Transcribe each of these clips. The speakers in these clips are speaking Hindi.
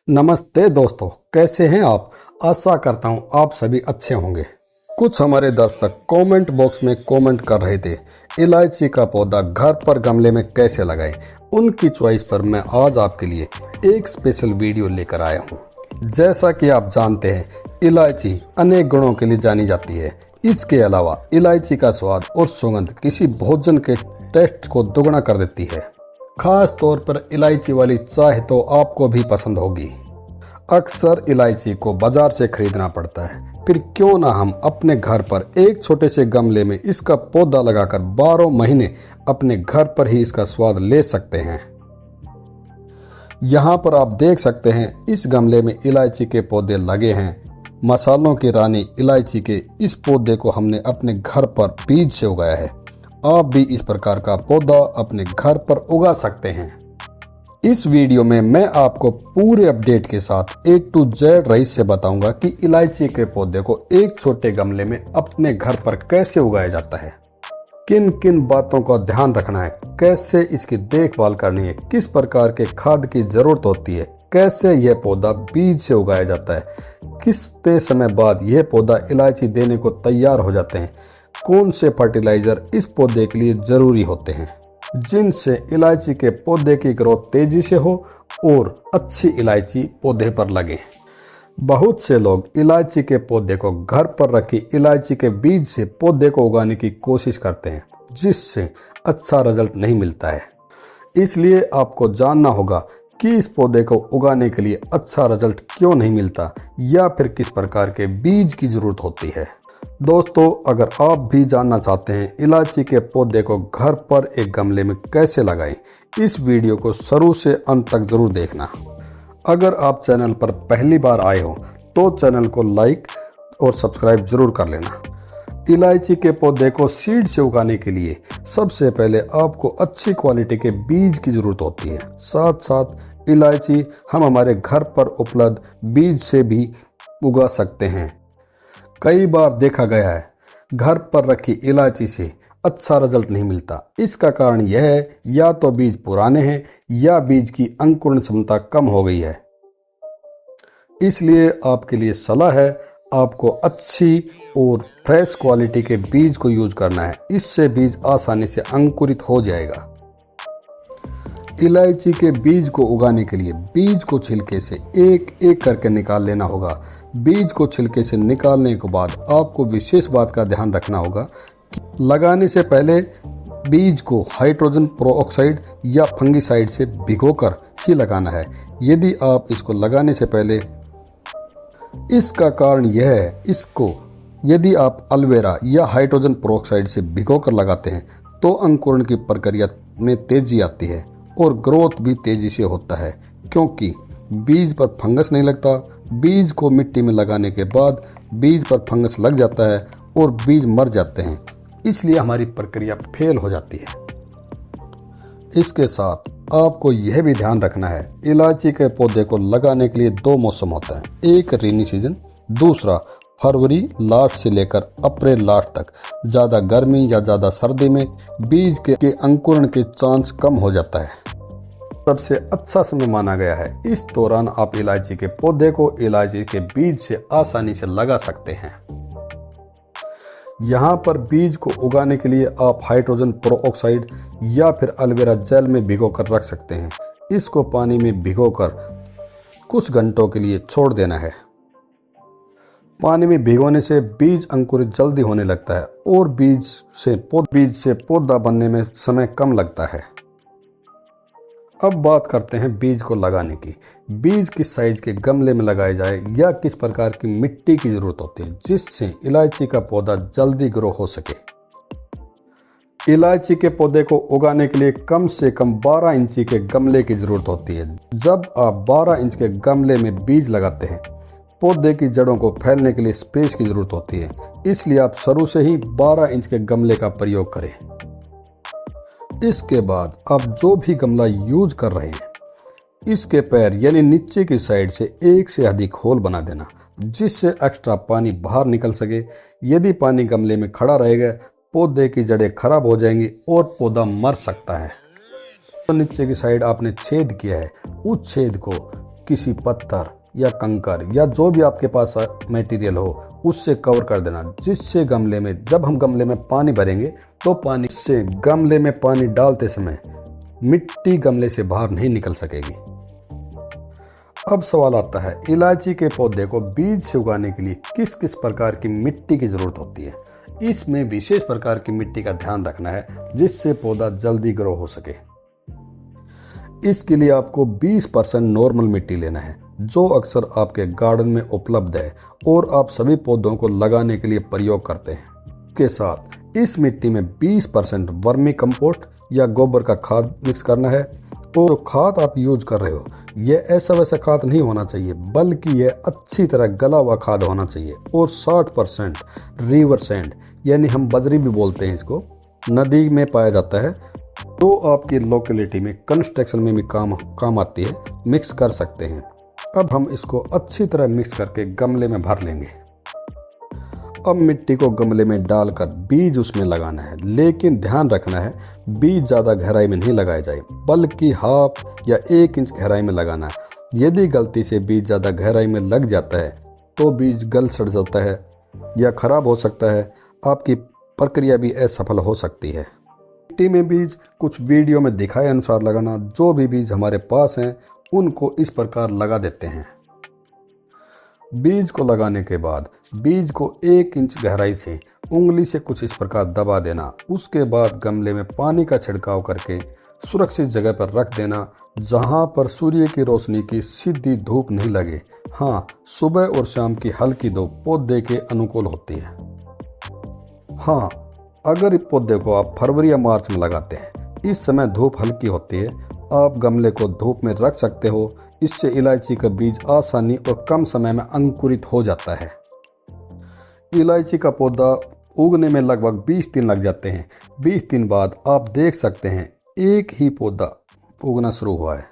नमस्ते दोस्तों, कैसे हैं आप। आशा करता हूं आप सभी अच्छे होंगे। कुछ हमारे दर्शक कमेंट बॉक्स में कमेंट कर रहे थे इलायची का पौधा घर पर गमले में कैसे लगाएं। उनकी चॉइस पर मैं आज आपके लिए एक स्पेशल वीडियो लेकर आया हूं। जैसा कि आप जानते हैं, इलायची अनेक गुणों के लिए जानी जाती है। इसके अलावा इलायची का स्वाद और सुगंध किसी भोजन के टेस्ट को दोगुना कर देती है। खास तौर पर इलायची वाली चाय तो आपको भी पसंद होगी। अक्सर इलायची को बाजार से खरीदना पड़ता है, फिर क्यों ना हम अपने घर पर एक छोटे से गमले में इसका पौधा लगाकर 12 महीने अपने घर पर ही इसका स्वाद ले सकते हैं। यहाँ पर आप देख सकते हैं, इस गमले में इलायची के पौधे लगे हैं। मसालों की रानी इलायची के इस पौधे को हमने अपने घर पर बीज से उगाया है। आप भी इस प्रकार का पौधा अपने घर पर उगा सकते हैं। इस वीडियो में मैं आपको पूरे अपडेट के साथ A to Z रईस से बताऊंगा कि इलायची के पौधे को एक छोटे गमले में अपने घर पर कैसे उगाया जाता है, किन किन बातों का ध्यान रखना है, कैसे इसकी देखभाल करनी है, किस प्रकार के खाद की जरूरत होती है, कैसे यह पौधा बीज से उगाया जाता है, कितने समय बाद यह पौधा इलायची देने को तैयार हो जाते हैं, कौन से फर्टिलाइजर इस पौधे के लिए जरूरी होते हैं, जिनसे इलायची के पौधे की ग्रोथ तेजी से हो और अच्छी इलायची पौधे पर लगे। बहुत से लोग इलायची के पौधे को घर पर रखी इलायची के बीज से पौधे को उगाने की कोशिश करते हैं, जिससे अच्छा रिजल्ट नहीं मिलता है। इसलिए आपको जानना होगा कि इस पौधे को उगाने के लिए अच्छा रिजल्ट क्यों नहीं मिलता या फिर किस प्रकार के बीज की जरूरत होती है। दोस्तों, अगर आप भी जानना चाहते हैं इलायची के पौधे को घर पर एक गमले में कैसे लगाएं, इस वीडियो को शुरू से अंत तक जरूर देखना। अगर आप चैनल पर पहली बार आए हो तो चैनल को लाइक और सब्सक्राइब जरूर कर लेना। इलायची के पौधे को सीड से उगाने के लिए सबसे पहले आपको अच्छी क्वालिटी के बीज की जरूरत होती है। साथ साथ इलायची हम हमारे घर पर उपलब्ध बीज से भी उगा सकते हैं। कई बार देखा गया है घर पर रखी इलायची से अच्छा रिजल्ट नहीं मिलता। इसका कारण यह है या तो बीज पुराने हैं या बीज की अंकुरण क्षमता कम हो गई है। इसलिए आपके लिए सलाह है, आपको अच्छी और फ्रेश क्वालिटी के बीज को यूज करना है। इससे बीज आसानी से अंकुरित हो जाएगा। इलायची के बीज को उगाने के लिए बीज को छिलके से एक एक करके निकाल लेना होगा। बीज को छिलके से निकालने के बाद आपको विशेष बात का ध्यान रखना होगा कि लगाने से पहले बीज को हाइड्रोजन पेरोक्साइड या फंगिसाइड से भिगोकर ही लगाना है। यदि आप इसको लगाने से पहले, इसका कारण यह है, इसको यदि आप एलोवेरा या हाइड्रोजन पेरोक्साइड से भिगोकर लगाते हैं तो अंकुरण की प्रक्रिया में तेजी आती है और ग्रोथ भी तेजी से होता है, क्योंकि बीज पर फंगस नहीं लगता। बीज को मिट्टी में लगाने के बाद बीज पर फंगस लग जाता है और बीज मर जाते हैं, इसलिए हमारी प्रक्रिया फेल हो जाती है। इसके साथ आपको यह भी ध्यान रखना है, इलायची के पौधे को लगाने के लिए 2 मौसम होता है, एक रेनी सीजन, दूसरा फरवरी लास्ट से लेकर अप्रैल लास्ट तक। ज़्यादा गर्मी या ज़्यादा सर्दी में बीज के अंकुरण के चांस कम हो जाता है। सबसे अच्छा समय माना गया है। इस दौरान आप इलायची के पौधे को इलायची के बीज से आसानी से लगा सकते हैं। यहाँ पर बीज को उगाने के लिए आप हाइड्रोजन पेरोक्साइड या फिर एलोवेरा जेल में भिगोकर रख सकते हैं। इसको पानी में भिगोकर कुछ घंटों के लिए छोड़ देना है। पानी में भिगोने से बीज अंकुरित जल्दी होने लगता है और बीज से पौधा बनने में समय कम लगता है। अब बात करते हैं बीज को लगाने की। बीज किस साइज के गमले में लगाए जाए या किस प्रकार की मिट्टी की जरूरत होती है, जिससे इलायची का पौधा जल्दी ग्रो हो सके। इलायची के पौधे को उगाने के लिए कम से कम 12 इंची के गमले की जरूरत होती है। जब आप 12 इंच के गमले में बीज लगाते हैं, पौधे की जड़ों को फैलने के लिए स्पेस की जरूरत होती है, इसलिए आप शुरू से ही 12 इंच के गमले का प्रयोग करें। इसके बाद आप जो भी गमला यूज कर रहे हैं, इसके पैर यानी नीचे की साइड से एक से अधिक होल बना देना, जिससे एक्स्ट्रा पानी बाहर निकल सके। यदि पानी गमले में खड़ा रहेगा, पौधे की जड़ें खराब हो जाएंगी और पौधा मर सकता है। तो नीचे की साइड आपने छेद किया है, उस छेद को किसी पत्थर या कंकर या जो भी आपके पास मटेरियल हो उससे कवर कर देना, जिससे गमले में जब हम गमले में पानी भरेंगे तो पानी से गमले में पानी डालते समय मिट्टी गमले से बाहर नहीं निकल सकेगी। अब सवाल आता है, इलायची के पौधे को बीज से उगाने के लिए किस किस प्रकार की मिट्टी की जरूरत होती है। इसमें विशेष प्रकार की मिट्टी का ध्यान रखना है जिससे पौधा जल्दी ग्रो हो सके। इसके लिए आपको 20% नॉर्मल मिट्टी लेना है जो अक्सर आपके गार्डन में उपलब्ध है और आप सभी पौधों को लगाने के लिए प्रयोग करते हैं। के साथ इस मिट्टी में 20% वर्मी कंपोस्ट या गोबर का खाद मिक्स करना है। और जो खाद आप यूज कर रहे हो यह ऐसा वैसा खाद नहीं होना चाहिए, बल्कि यह अच्छी तरह गला हुआ खाद होना चाहिए। और 60% रिवर सैंड यानी हम बजरी भी बोलते हैं इसको, नदी में पाया जाता है तो आपकी लोकेलिटी में कंस्ट्रक्शन में भी काम आती है, मिक्स कर सकते हैं। अब हम इसको अच्छी तरह मिक्स करके गमले में भर लेंगे। अब मिट्टी को गमले में डालकर बीज उसमें लगाना है, लेकिन ध्यान रखना है बीज ज़्यादा गहराई में नहीं लगाए जाए, बल्कि 1/2 या 1 इंच गहराई में लगाना है। यदि गलती से बीज ज़्यादा गहराई में लग जाता है तो बीज गल सड़ जाता है या खराब हो सकता है, आपकी प्रक्रिया भी असफल हो सकती है। मिट्टी में बीज कुछ वीडियो में दिखाए अनुसार लगाना। जो भी बीज हमारे पास हैं उनको इस प्रकार लगा देते हैं। बीज को लगाने के बाद बीज को 1 इंच गहराई से उंगली से कुछ इस प्रकार दबा देना। उसके बाद गमले में पानी का छिड़काव करके सुरक्षित जगह पर रख देना जहां पर सूर्य की रोशनी की सीधी धूप नहीं लगे। हाँ, सुबह और शाम की हल्की धूप पौधे के अनुकूल होती है। हाँ, अगर इस पौधे को आप फरवरी या मार्च में लगाते हैं, इस समय धूप हल्की होती है, आप गमले को धूप में रख सकते हो। इससे इलायची का बीज आसानी और कम समय में अंकुरित हो जाता है। इलायची का पौधा उगने में लगभग 20 दिन लग जाते हैं। 20 दिन बाद आप देख सकते हैं एक ही पौधा उगना शुरू हुआ है।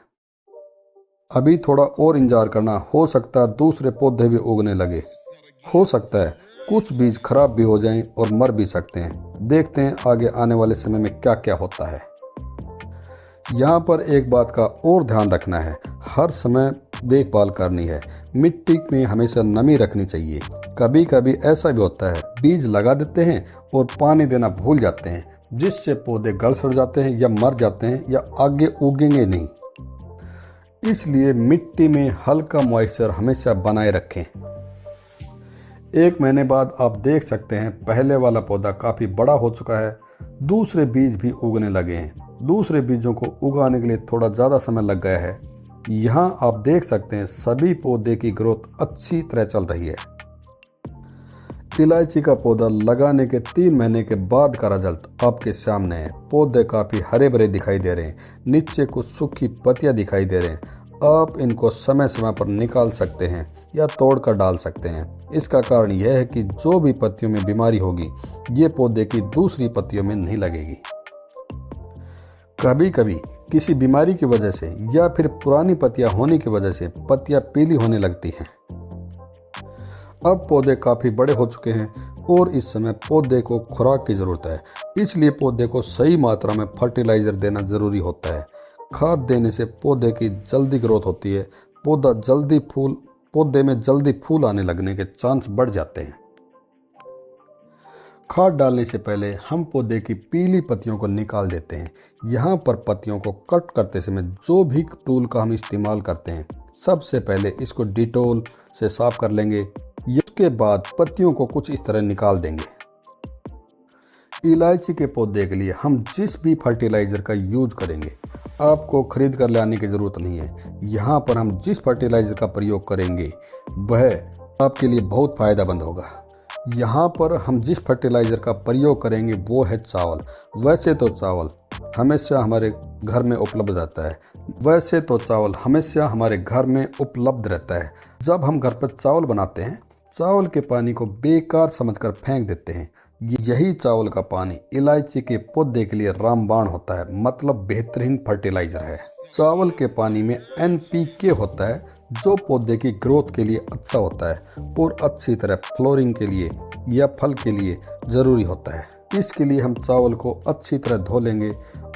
अभी थोड़ा और इंतजार करना, हो सकता है दूसरे पौधे भी उगने लगे। हो सकता है कुछ बीज खराब भी हो जाएं और मर भी सकते हैं। देखते हैं आगे आने वाले समय में क्या क्या होता है। यहाँ पर एक बात का और ध्यान रखना है, हर समय देखभाल करनी है। मिट्टी में हमेशा नमी रखनी चाहिए। कभी कभी ऐसा भी होता है बीज लगा देते हैं और पानी देना भूल जाते हैं, जिससे पौधे गल सड़ जाते हैं या मर जाते हैं या आगे उगेंगे नहीं। इसलिए मिट्टी में हल्का मॉइस्चर हमेशा बनाए रखें। 1 महीने बाद आप देख सकते हैं पहले वाला पौधा काफ़ी बड़ा हो चुका है, दूसरे बीज भी उगने लगे हैं। दूसरे बीजों को उगाने के लिए थोड़ा ज़्यादा समय लग गया है। यहाँ आप देख सकते हैं सभी पौधे की ग्रोथ अच्छी तरह चल रही है। इलायची का पौधा लगाने के 3 महीने के बाद का रिजल्ट आपके सामने है। पौधे काफ़ी हरे भरे दिखाई दे रहे हैं, नीचे कुछ सूखी पत्तियां दिखाई दे रहे हैं। आप इनको समय समय पर निकाल सकते हैं या तोड़ कर डाल सकते हैं। इसका कारण यह है कि जो भी पत्तियों में बीमारी होगी ये पौधे की दूसरी पत्तियों में नहीं लगेगी। कभी कभी किसी बीमारी की वजह से या फिर पुरानी पत्तियां होने की वजह से पत्तियां पीली होने लगती हैं। अब पौधे काफ़ी बड़े हो चुके हैं और इस समय पौधे को खुराक की ज़रूरत है, इसलिए पौधे को सही मात्रा में फर्टिलाइज़र देना ज़रूरी होता है। खाद देने से पौधे की जल्दी ग्रोथ होती है, पौधे में जल्दी फूल आने लगने के चांस बढ़ जाते हैं। खाद डालने से पहले हम पौधे की पीली पत्तियों को निकाल देते हैं। यहाँ पर पत्तियों को कट करते समय जो भी टूल का हम इस्तेमाल करते हैं, सबसे पहले इसको डिटोल से साफ कर लेंगे। इसके बाद पत्तियों को कुछ इस तरह निकाल देंगे। इलायची के पौधे के लिए हम जिस भी फर्टिलाइज़र का यूज करेंगे आपको खरीद कर लाने की ज़रूरत नहीं है। यहाँ पर हम जिस फर्टिलाइज़र का प्रयोग करेंगे वह आपके लिए बहुत फ़ायदेमंद होगा। यहाँ पर हम जिस फर्टिलाइज़र का प्रयोग करेंगे वो है चावल। वैसे तो चावल हमेशा हमारे घर में उपलब्ध रहता है। जब हम घर पर चावल बनाते हैं, चावल के पानी को बेकार समझकर फेंक देते हैं। यही चावल का पानी इलायची के पौधे के लिए रामबाण होता है, मतलब बेहतरीन फर्टिलाइज़र है। चावल के पानी में NPK होता है जो पौधे की ग्रोथ के लिए अच्छा होता है और अच्छी तरह फ्लोरिंग के लिए या फल के लिए ज़रूरी होता है। इसके लिए हम चावल को अच्छी तरह धो लेंगे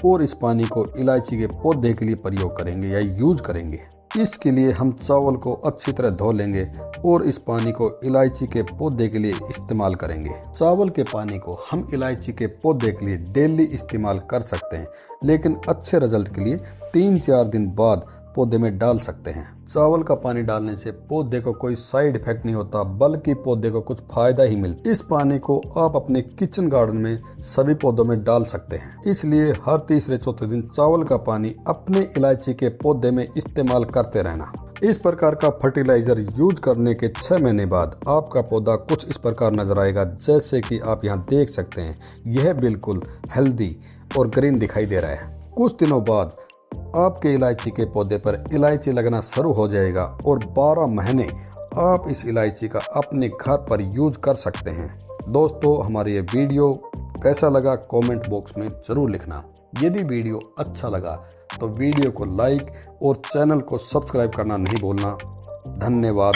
और इस पानी को इलायची के पौधे के लिए प्रयोग करेंगे या यूज करेंगे। इसके लिए हम चावल को अच्छी तरह धो लेंगे और इस पानी को इलायची के पौधे के लिए इस्तेमाल करेंगे। चावल के पानी को हम इलायची के पौधे के लिए डेली इस्तेमाल कर सकते हैं, लेकिन अच्छे रिजल्ट के लिए 3-4 दिन बाद पौधे में डाल सकते हैं। चावल का पानी डालने से पौधे को कोई साइड इफेक्ट नहीं होता, बल्कि पौधे को कुछ फायदा ही मिलता है। इस पानी को आप अपने किचन गार्डन में सभी पौधों में डाल सकते हैं। इसलिए हर तीसरे चौथे दिन चावल का पानी अपने इलायची के पौधे में इस्तेमाल करते रहना। इस प्रकार का फर्टिलाइजर यूज करने के 6 महीने बाद आपका पौधा कुछ इस प्रकार नजर आएगा, जैसे कि आप यहाँ देख सकते हैं। यह बिल्कुल हेल्दी और ग्रीन दिखाई दे रहा है। कुछ दिनों बाद आपके इलायची के पौधे पर इलायची लगना शुरू हो जाएगा और 12 महीने आप इस इलायची का अपने घर पर यूज कर सकते हैं। दोस्तों, हमारी ये वीडियो कैसा लगा कमेंट बॉक्स में जरूर लिखना। यदि वीडियो अच्छा लगा तो वीडियो को लाइक और चैनल को सब्सक्राइब करना नहीं भूलना। धन्यवाद।